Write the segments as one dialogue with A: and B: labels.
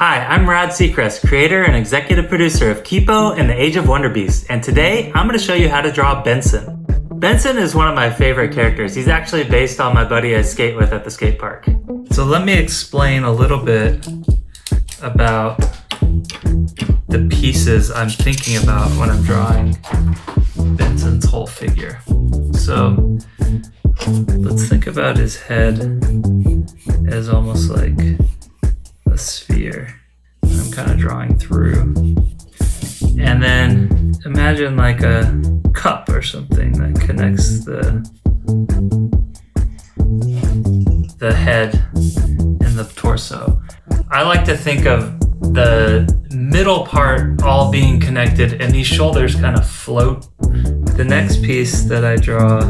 A: Hi, I'm Rod Seacrest, creator and executive producer of Kipo and the Age of Wonder Beast, and today I'm going to show you how to draw Benson. Benson is one of my favorite characters. He's actually based on my buddy I skate with at the skate park. So let me explain a little bit about the pieces I'm thinking about when I'm drawing Benson's whole figure. So let's think about his head as almost like a sphere. I'm kind of drawing through. And then imagine like a cup or something that connects the head and the torso. I like to think of the middle part all being connected and these shoulders kind of float. The next piece that I draw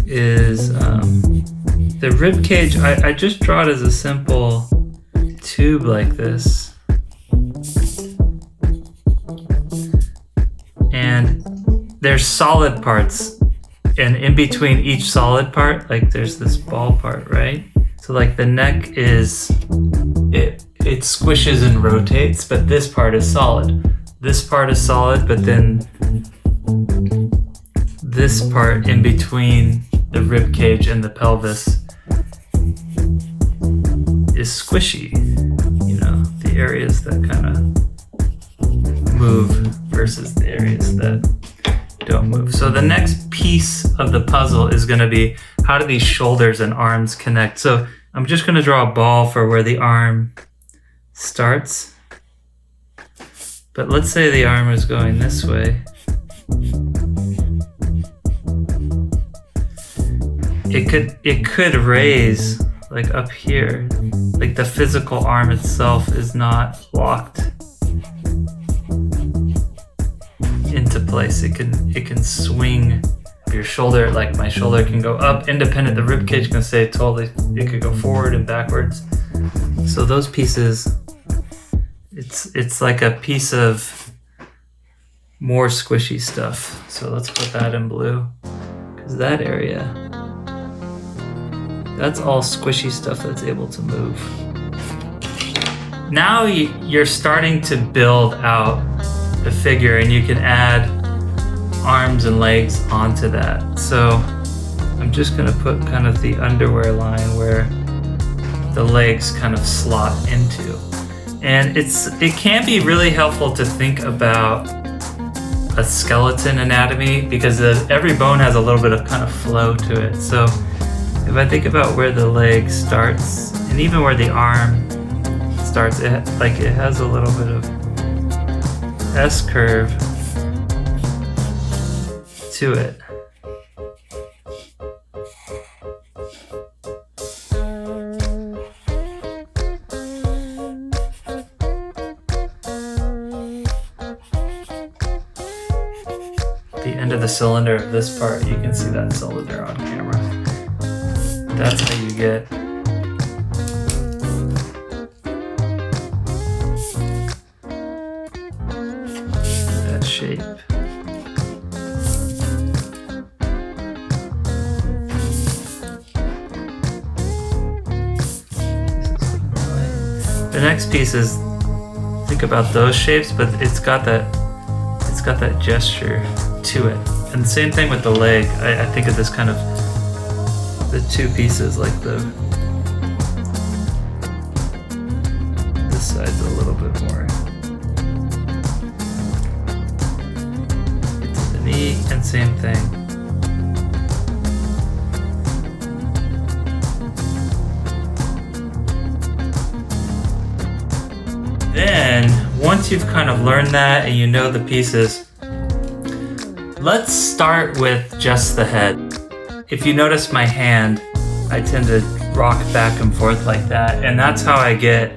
A: is the rib cage. I just draw it as a simple tube like this, and there's solid parts, and in between each solid part, like there's this ball part, right? So like the neck is it squishes and rotates, but this part is solid. This part is solid, but then this part in between the rib cage and the pelvis is squishy, the areas that kind of move versus the areas that don't move. So the next piece of the puzzle is going to be, how do these shoulders and arms connect? So I'm just going to draw a ball for where the arm starts. But let's say the arm is going this way. It could raise like up here. Like the physical arm itself is not locked into place. It can swing your shoulder, like my shoulder can go up independent. The rib cage can stay totally, it could go forward and backwards. So those pieces, it's like a piece of more squishy stuff. So let's put that in blue, because that area, that's all squishy stuff that's able to move. Now you're starting to build out the figure, and you can add arms and legs onto that. So I'm just gonna put kind of the underwear line where the legs kind of slot into. And it can be really helpful to think about a skeleton anatomy, because every bone has a little bit of kind of flow to it. So if I think about where the leg starts, and even where the arm starts, it has a little bit of S-curve to it. The end of the cylinder of this part, you can see that cylinder on camera. That's how you get that shape. The next piece is, think about those shapes, but it's got that gesture to it. And same thing with the leg. I think of this kind of the two pieces, like this side's a little bit more into the knee, and same thing. Then once you've kind of learned that and you know the pieces, let's start with just the head. If you notice my hand, I tend to rock back and forth like that, and that's how I get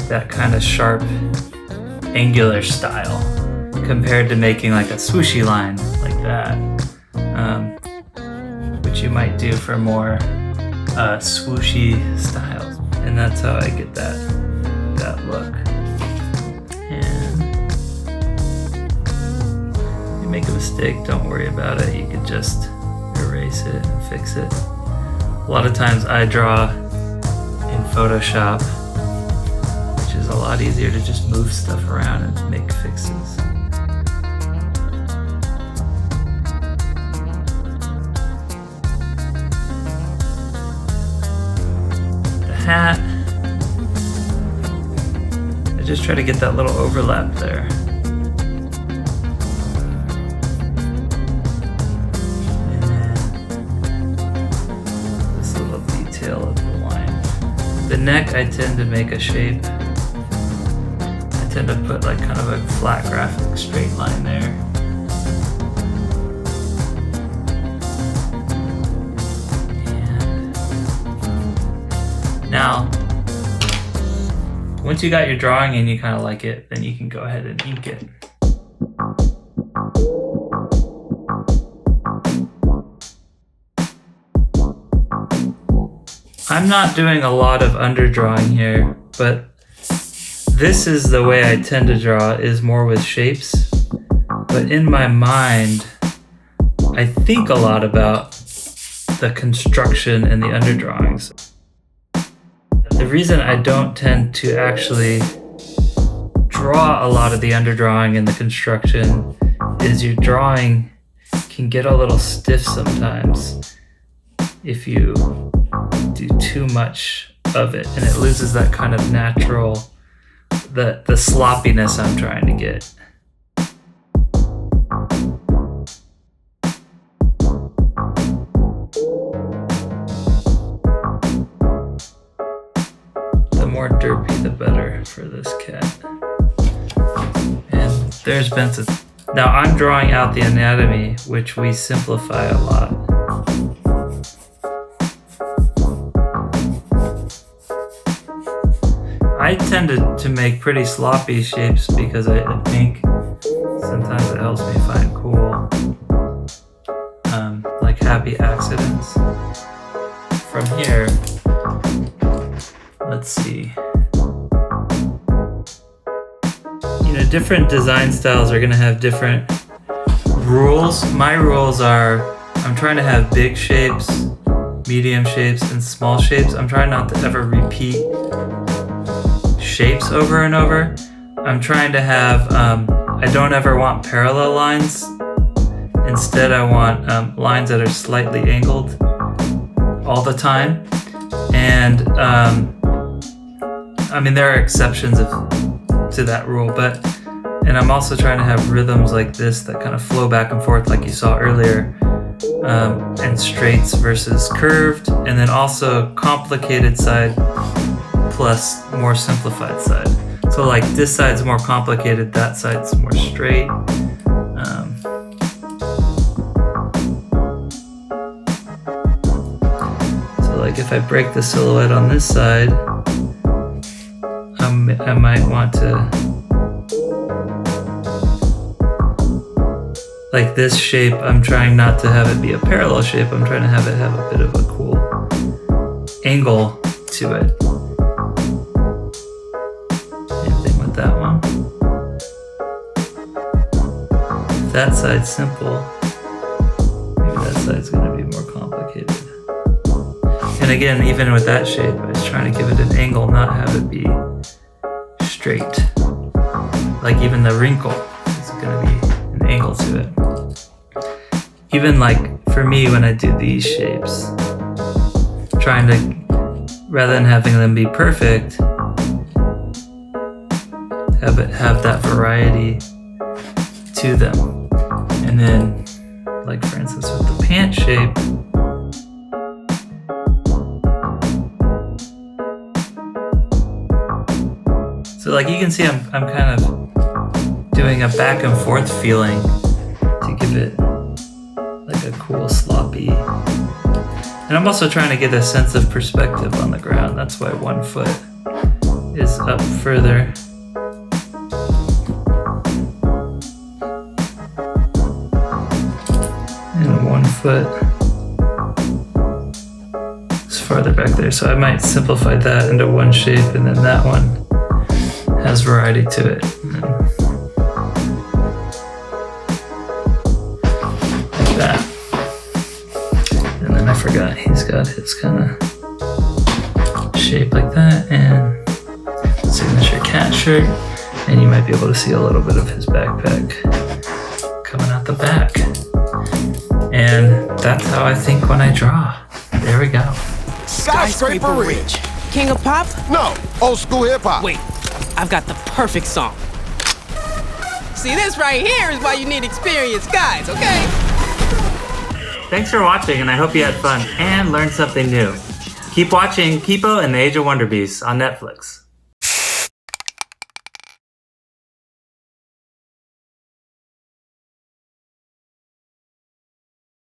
A: that kind of sharp, angular style, compared to making like a swooshy line like that, which you might do for more swooshy styles. And that's how I get that look. And if you make a mistake, don't worry about it. You can just erase it and fix it. A lot of times I draw in Photoshop, which is a lot easier to just move stuff around and make fixes. The hat, I just try to get that little overlap there. And then this little detail of the line. The neck, I tend to make a shape. I tend to put like kind of a flat graphic straight line there. And now, once you got your drawing and you kind of like it, then you can go ahead and ink it. I'm not doing a lot of underdrawing here, but this is the way I tend to draw, is more with shapes. But in my mind, I think a lot about the construction and the underdrawings. The reason I don't tend to actually draw a lot of the underdrawing and the construction is your drawing can get a little stiff sometimes if you do too much of it, and it loses that kind of natural, the sloppiness I'm trying to get. The more derpy, the better for this cat. And there's Benson. Now I'm drawing out the anatomy, which we simplify a lot. I tend to make pretty sloppy shapes because I think sometimes it helps me find cool, like happy accidents. From here, let's see. You know, different design styles are gonna have different rules. My rules are, I'm trying to have big shapes, medium shapes, and small shapes. I'm trying not to ever repeat shapes over and over. I'm trying to have, I don't ever want parallel lines. Instead, I want lines that are slightly angled all the time. And I mean, there are exceptions to that rule, and I'm also trying to have rhythms like this that kind of flow back and forth like you saw earlier, and straights versus curved, and then also complicated side plus more simplified side. So like this side's more complicated, that side's more straight. So like if I break the silhouette on this side, I might want to, like this shape, I'm trying not to have it be a parallel shape, I'm trying to have it have a bit of a cool angle to it. That one. If that side's simple, maybe that side's going to be more complicated. And again, even with that shape, I was trying to give it an angle, not have it be straight. Like even the wrinkle is going to be an angle to it. Even like for me, when I do these shapes, trying to, rather than having them be perfect, have that variety to them. And then, like for instance with the pant shape, so like you can see I'm kind of doing a back and forth feeling to give it like a cool sloppy, and I'm also trying to get a sense of perspective on the ground. That's why one foot is up further. And 1 foot is farther back there. So I might simplify that into one shape, and then that one has variety to it. Like that. And then I forgot he's got his kind of shape like that, and signature cat sweatshirt, and you might be able to see a little bit of his backpack coming out the back. And that's how I think when I draw. There we go.
B: Skyscraper Ridge.
C: King of Pop?
B: No, old school hip hop.
C: Wait, I've got the perfect song. See, this right here is why you need experienced guys, okay?
A: Thanks for watching, and I hope you had fun and learned something new. Keep watching Kipo and the Age of Wonder Beasts on Netflix.